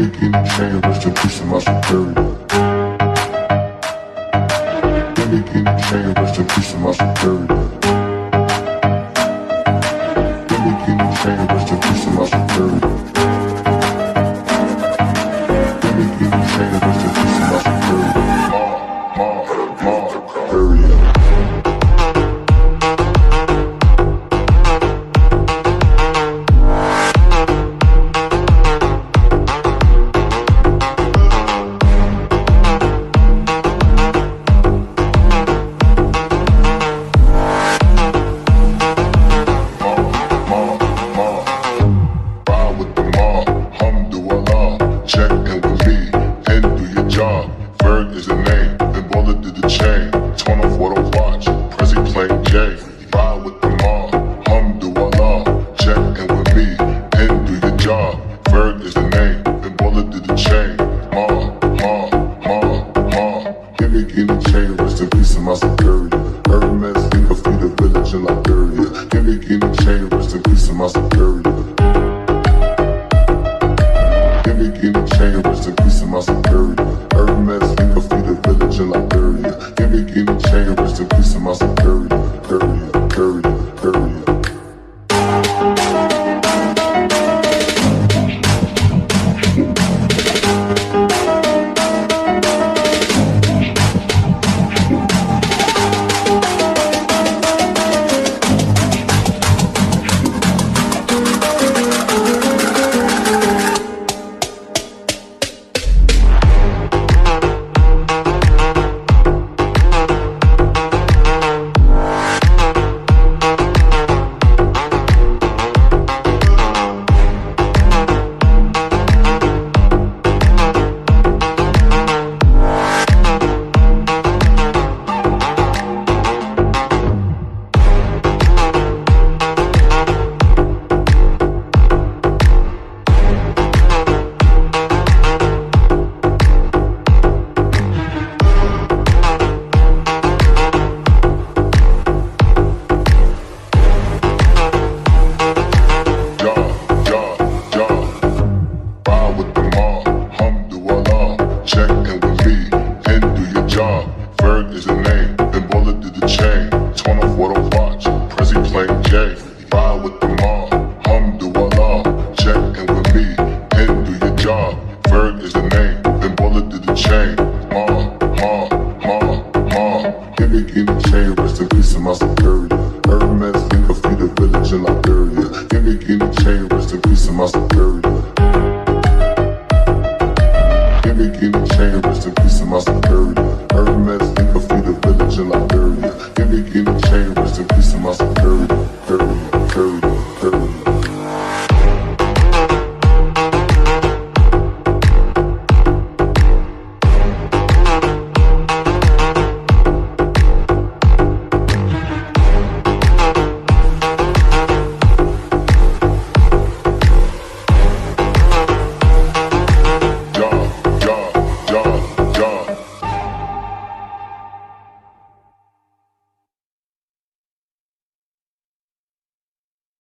me guinea chain, rest in peace to my superior. Give me guinea chain, rest in peace to my superior. Give me guinea chain, rest in peace to my superior. Give me guinea chain, rest in peace to my superior. Superior. Is the name, then Baller did the chain. Torn off what I watch, Prezi playing J. Ride with the mom, Alhamdulillah. Check in with me, and do your job. Ferg is the name, then Baller did the chain. Give me guinea chain, rest in peace to my superior. Hermes, think of the village in Liberia. Give me guinea chain, rest in peace to my superior. Give me guinea chain, rest in peace to my superior.